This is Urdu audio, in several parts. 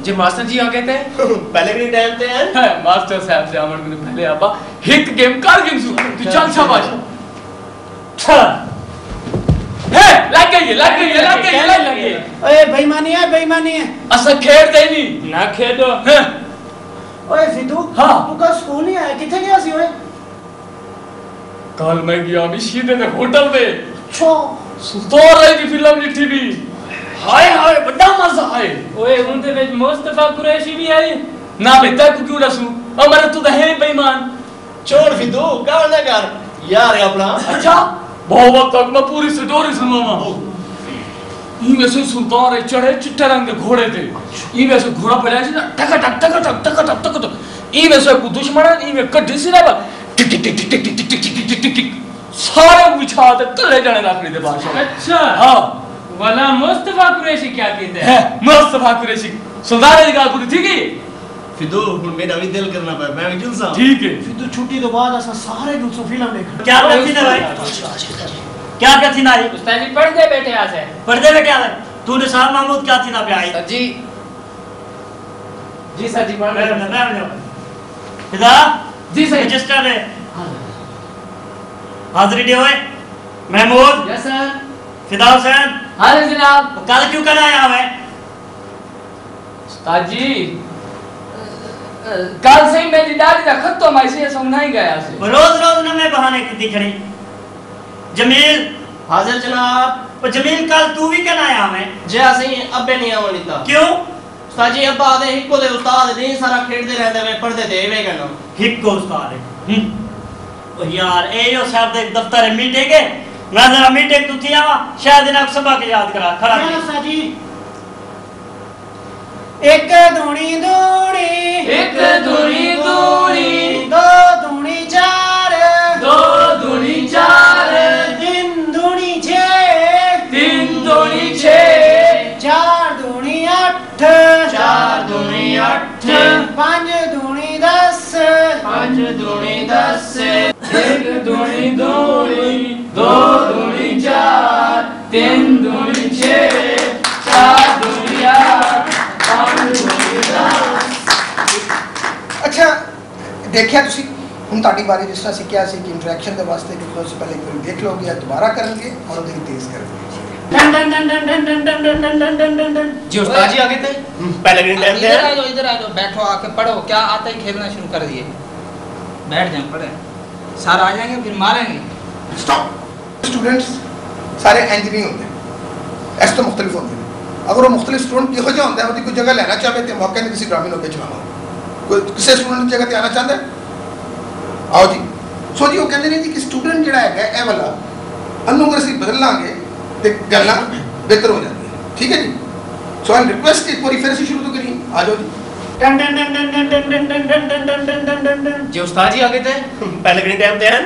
جی ماسٹر جی آ گئے تھے پہلے بھی ٹائم تے ہیں ماسٹر صاحب سے آمن کو پہلے آبا ہک گیم کار گیم سو تو چل شاباش ہے لگ گئی اوے بے مانی ہے اسا کھیڈ دے نہیں نہ کھیڈو اوے فدو ہاں تو کل سکول نہیں آیا کتے گیا سی اوے کل میں گیا بھی شیدے دے ہوٹل دے چھو سلطان رائی دی فلم ڈٹھی بھی ہائے بڑا مزہ آئے اوے ان دے وچ مصطفی قریشی بھی آئی نہ بیٹا کو کیوں رسوں ہمارا تو ہے بے ایمان چھوڑ فدو کہاں نہ کر یار اپنا اچھا بہت وقت تک میں پوری سٹوری سنواں این ویسے سلطان رائی چڑھے چٹے رنگ دے گھوڑے تے این ویسے گھوڑا پڑیا سی نا ٹک ٹک ٹک ٹک ٹک ٹک ٹک ٹک این ویسے کو دشمن این ویسے کڈی سی نا ٹک ٹک ٹک ٹک ٹک ٹک ٹک ٹک ٹک سارے بچھا تے تلے جانے لاکڑی دے بادشاہ اچھا ہاں والا مصطفی قریشی کیا کہتے ہیں مصطفی قریشی سلطان رائی گل پوری ٹھیک ہے فدو ہن میرا بھی دل کرنا پیا میں بھی جلسا ٹھیک ہے فدو چھٹی تو بعد اسا سارے جلسوں فلم دیکھ کیا کرتی نا بھائی کیا کرتی نا آئی استاد جی پڑھ دے بیٹھے آسے پردے بیٹے آئے تو نثار محمود کیا تھی نا پہ آئی سر جی سر جی پڑھ فدا جی سر رجسٹر ہے حاضری دے ہوئے محمود یس سر فدا حسین ہاں جناب کل کیوں کل آیا ہوئے استاد جی کل سے ہی میری داڑھی کا ختم ایسے یہ سمجھنا ہی گیا سے روز روز نہ میں بہانے کی کھڑی جمیل حاضر جناب اور جمیل کل تو بھی کل آیا ہمیں جی اسی ابے نہیں آونی تا کیوں استاد جی ابا آدھے ہکو دے استاد نہیں سارا کھیڑ دے رہتے میں پڑھ دے دے میں کہنا ہک کو استاد ہے اور یار اے یو صاحب دے دفتر ہے میٹنگ ہے میں ذرا میٹنگ تو تھی آوا شاید انہیں سبق یاد کرا کھڑا جی ایک دھونی دوڑی ایک دھونی دوڑی دو دھونی چار دو دھونی چار تین دھونی چھ تین دھونی چھ چار دھونی آٹھ چار دھونی آٹھ پانچ دھونی دس پانچ دھونی دس ایک دھونی دوڑی دو دھونی چار تین دھونی چھ چار دھونی آٹھ پانچ دھونی دس اچھا دیکھیا تسی ہن تاڈی باری جس طرح سکھیا سی کہ انٹریکشن دے واسطے کہ تھوڑا سے پہلے کوئی دیکھ لو گے دوبارہ کریں گے اور اودے تیز کریں گے جی استاد جی آگے تھے پہلے بھی ٹائم تے ہیں ادھر آ جاؤ بیٹھو آ کے پڑھو کیا آتا ہی کھیلنا شروع کر دیے بیٹھ جائیں پڑھیں سارا آ جائیں گے پھر ماریں گے سٹاپ اسٹوڈنٹس سارے انج نہیں ہوندے اس تو مختلف ہوندے اگر وہ مختلف اسٹوڈنٹ کہو جا ہوندا ہے کوئی جگہ لینا چاہے تے موقع نہیں کسی ڈرامے نو چلانا کوئی کسی اسٹوڈنٹ کی جگہ تے آنا چاہتا ہے آؤ جی سو جی وہ کہندے نے جی کہ اسٹوڈنٹ جڑا ہے اے والا انوں اگر اسی بدل لیں گے تے گلاں بہتر ہو جاندی ہیں ٹھیک ہے جی سو آئی ریکویسٹ ایک باری پھر سے شروع تو کریے آ جاؤ جی جی استاد جی آگے تھے پہلے بھی ٹائم تے ہیں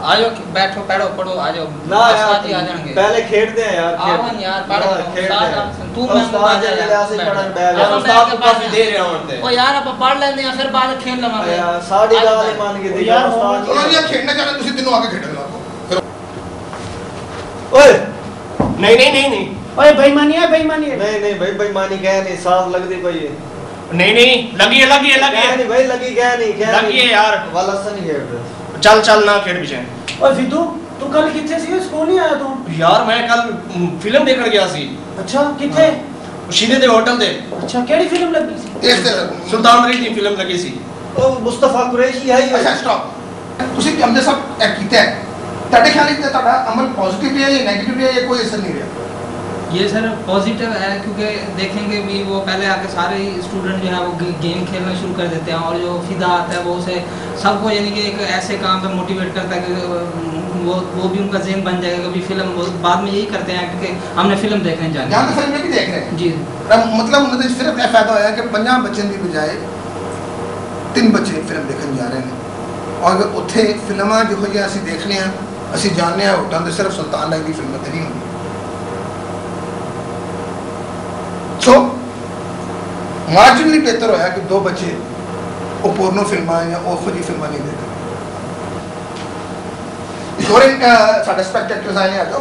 آ جاؤ بیٹھو پڑھو پڑھو آ جاؤ نہ استاد جی آ یار جائیں گے پہلے کھیڈتے ہیں یار آون یار پڑھو استاد تو میں استاد جی جڑے اسی پڑھن بیٹھ یار استاد کو کافی دے رہے ہونتے او یار اپ پڑھ لیندے ہیں پھر بعد کھیل لواں یار ساڈی گل ہی مان کے دی یار استاد چلو جی کھیلنا چاہتے تسی تینوں آگے کھیڈ لو اوئے نہیں اوے بے مانی ہے نہیں بھائی بےمانی کہہ نہیں صاف لگدی پئی ہے نہیں لگی ہے کہہ نہیں بھائی لگی کہہ نہیں لگی ہے یار والا سے نہیں کھیڈ چل نہ کھیڑ پیچھے اوے فدو تو کل کتے سی سکول نہیں آیا تو یار میں کل فلم دیکھن گیا سی اچھا کتے شیدے دے ہوٹل دے اچھا کیڑی فلم لگی سی تیز تیز سلطان رائی دی فلم لگی سی او مصطفی قریشی ہے اچھا سٹاپ تسی ہم نے سب ایک کیتا ہے تاڈے خیال وچ تہاڈا عمل پازیٹیو ہے یا نیگیٹیو ہے یا کوئی اثر نہیں رہا یہ سر پازیٹیو ہے کیونکہ دیکھیں گے بھی وہ پہلے آ کے سارے اسٹوڈنٹ جو ہے وہ گیم کھیلنا شروع کر دیتے ہیں اور جو فدا آتا ہے وہ اسے سب کو یعنی کہ ایک ایسے کام پہ موٹیویٹ کرتا ہے کہ وہ بھی ان کا ذہن بن جائے گا کبھی فلم بعد میں یہی کرتے ہیں کیونکہ ہم نے فلم دیکھنے جانا یہاں تو فلم میں بھی دیکھ رہے ہیں جی مطلب انہوں نے صرف یہ فائدہ ہوا کہ 50 بچوں کی بجائے 3 بچے فلم دیکھنے جا رہے ہیں اور اتنے فلماں جو جی اسی دیکھنے ہیں اسی جاننے ہیں ہوٹل تو صرف سلطان رائی کی فلمیں نہیں ہوں سو مارجنلی بہتر ہویا کہ 2 بچے وہ پورنو فلماں یا وہ فوجی فلماں نہیں دیکھتے اور ساڈے اسپیکٹیکٹرز آئے آ جاؤ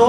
2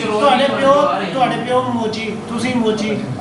ਤੁਹਾਡੇ ਪਿਓ ਮੋਚੀ ਤੁਸੀਂ ਮੋਚੀ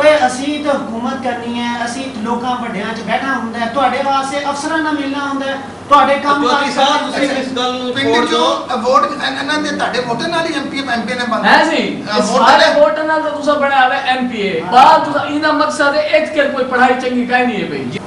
ਓਏ ਅਸੀਂ ਤਾਂ ਹਕੂਮਤ ਕਰਨੀ ਹੈ, ਅਸੀਂ ਲੋਕਾਂ ਵੱਡਿਆਂ 'ਚ ਬੈਠਾ ਹੁੰਦਾ ਹੈ, ਤੁਹਾਡੇ ਵਾਸਤੇ ਅਫਸਰਾਂ ਨਾਲ ਮਿਲਣਾ ਹੁੰਦਾ ਹੈ, ਤੁਹਾਡੇ ਕੰਮ ਚੌਧਰੀ ਸਾਹਿਬ ਤੁਸੀਂ ਇਸ ਗੱਲ ਨੂੰ ਪਿੰਡ ਜੋ ਵੋਟ ਇਹਨਾਂ ਦੇ ਤੁਹਾਡੇ ਵੋਟਾਂ ਨਾਲ ਹੀ ਐਮਪੀ ਨੇ ਬੰਦ ਹੈ ਸੀ ਸਾਰੇ ਵੋਟਾਂ ਨਾਲ ਤਾਂ ਤੁਸੀਂ ਬਣਿਆ ਹੋਇਆ ਐਮਪੀਏ ਬਾਅਦ ਤੁਸੀਂ ਇਹਦਾ ਮਕਸਦ ਹੈ ਇੱਕ ਕੇ ਕੋਈ ਪੜ੍ਹਾਈ ਚੰਗੀ ਕਾਈ ਨਹੀਂ ਹੈ ਭਈ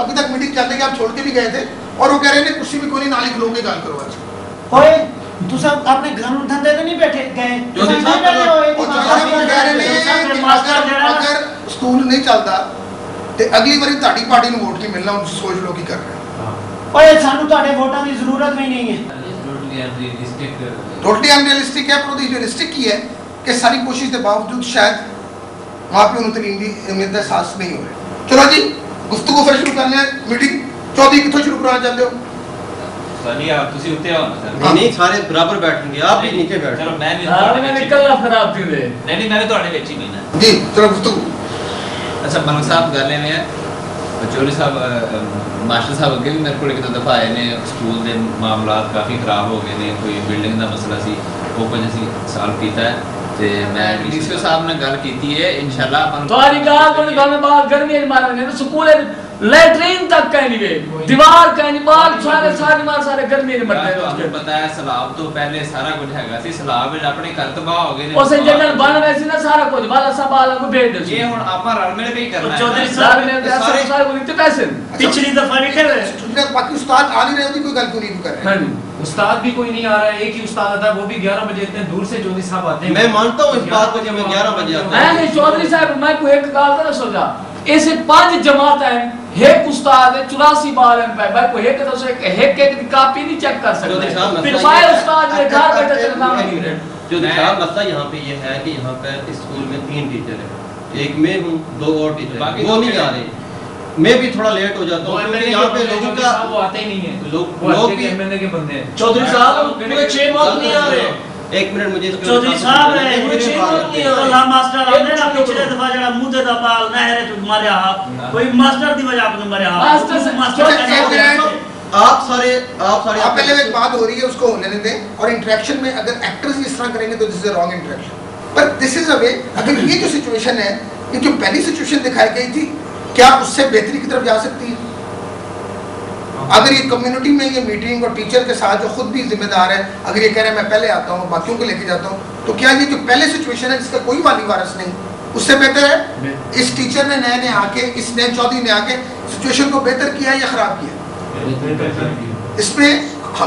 ابھی تک میٹنگ چل رہی ہے, آپ چھوڑ کے بھی گئے تھے اور وہ کہہ رہے ہیں کرسی بھی کوئی نہیں, نالی کھلو کے گال کرو. اوئے تو سب اپنے گھر دھندے تے نہیں بیٹھے گئے, اگر سکول نہیں چلتا تے اگلی باری تہاڈی پارٹی نوں ووٹ کی ملنا, ان سوچ لو کی کر رہے ہیں. اوئے سانو تہاڈے ووٹاں دی ضرورت بھی نہیں ہے. ٹوٹلی ان ریئلسٹک ہے, پر ریئلسٹک کی ہے کہ ساری کوشش کے باوجود شاید وہاں پہ انہوں نے اہمیت کا احساس نہیں ہو رہا. چلو جی گفتگو پھر شروع کرنے ہیں. میٹنگ چودھری کتوں شروع کرانا چاہتے ہو؟ نہیں سارے برابر بیٹھیں گے, آپ بھی نیچے بیٹھ. چلو میں نکلنا پھر آپ کیوں دے. نہیں میں تو وچ ہی ملنا. جی چلو گفتگو. اچھا ملک صاحب گل میں ہے, چودھری صاحب ماسٹر صاحب اگے بھی میرے کو ایک دفعہ آئے نے, سکول کے معاملات کافی خراب ہو گئے ہیں, کوئی بلڈنگ کا مسئلہ سی وہ کچھ اسی سالو کیتا ہے. تے میں ڈی سی او صاحب نے گل کیتی ہے انشاءاللہ. تمہاری گال کوئی گل بعد گرمی مارن گے سکول لیٹرین تک کہیں نہیں, دیوار کہیں نہیں, بال سارے مار سارے گرمی نہیں مرتے. آپ پتہ ہے سیلاب تو پہلے سارا کچھ ہے گا سی, سیلاب وچ اپنے گھر تباہ ہو گئے نے. اسے جنگل بن ویسی نا سارا کچھ والا سب والا کو بھیج دے. یہ ہن اپا رل مل کے ہی کرنا ہے. چودھری صاحب نے سارے کو اتنے پیسے پچھلی دفعہ نہیں کھڑے ہوئے. باقی استاد آ نہیں رہے, کوئی گل کیوں نہیں کر رہے؟ استاد بھی کوئی نہیں آ رہا ہے, ایک ہی استاد آتا ہے وہ بھی 11 بجے اتنے دور سے چودھری صاحب آتے ہیں. میں مانتا ہوں اس بات کو کہ میں 11 بجے آتا ہوں. نہیں چودھری صاحب میں کوئی ایک گال تو نہ سوچا, ایسے 5 جماعت ہیں, ایک استاد ہے 84 بال ہیں پہ بھائی کوئی ایک تو سے ایک دی کاپی نہیں چیک کر سکتے. پھر فائر استاد نے گھر بیٹھے چلنا نہیں رہے. چودھری صاحب مسئلہ یہاں پہ یہ ہے کہ یہاں پر اس اسکول میں 3 ٹیچر ہیں, ایک میں ہوں 2 اور ٹیچر ہیں, وہ نہیں آ رہے. میں بھی تھوڑا لیٹ ہو جاتا ہوں کیونکہ یہاں پہ لوگوں کا وہ آتے ہی نہیں ہیں, لوگ بھی ایم ایل اے کے بندے ہیں. چودھری صاحب پورے 6 ماہ نہیں آ رہے. ایک منٹ مجھے چودھری صاحب نے اللہ ماسٹر آندے نا پچھلے دفعہ جڑا مودے دا پال نہر وچ ماریا کوئی ماسٹر دی وجہ کو ماریا. آپ پہلے ایک بات ہو رہی ہے اس کو ہونے دیں, اور انٹریکشن میں اگر ایکٹرز اس طرح کریں گے تو دس از اے رانگ انٹریکشن. پر دس از اے وے, اگر یہ جو سچویشن ہے, یہ جو پہلی سچویشن دکھائی گئی تھی, کیا اس سے بہتری کی طرف جا سکتی ہے؟ اگر یہ کمیونٹی میں یہ میٹنگ اور ٹیچر کے ساتھ جو خود بھی ذمہ دار ہے, اگر یہ کہہ رہے ہیں میں پہلے آتا ہوں باقیوں کو لے کے جاتا ہوں, تو کیا یہ جو پہلے سچویشن ہے جس کا کوئی والی وارث نہیں, اس سے بہتر ہے اس ٹیچر نے نئے آ کے, اس نئے چودھری نے آ کے سچویشن کو بہتر کیا یا خراب کیا؟ اس میں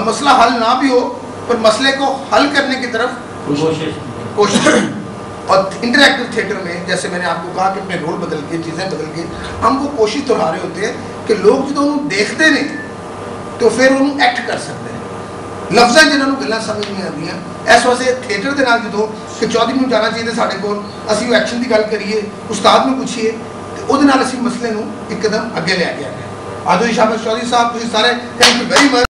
مسئلہ حل نہ بھی ہو پر مسئلے کو حل کرنے کی طرف کوشش. اور انٹریکٹیو تھیٹر میں جیسے میں نے آپ کو کہا کہ اپنے رول بدل کے چیزیں بدل کے ہم وہ کوشش دہرا رہے ہوتے ہیں کہ لوگ جب انہوں دیکھتے نہیں تو پھر انہوں ایکٹ کر سکتے ہیں. لفظیں جنہوں نے گلیں سمجھ نہیں آتی ہیں, اس واسطے تھیٹر کے نال جدوں کہ چودھری نوں جانا چاہیے سارے کول, اسی وہ ایکشن کی گل کریے, استاد نوں پوچھیے, تو وہ اسی مسئلے نوں ایک قدم اگے لے کے آ گئے. آج شاباش چودھری صاحب تسی سارے تھینک یو ویری مچ.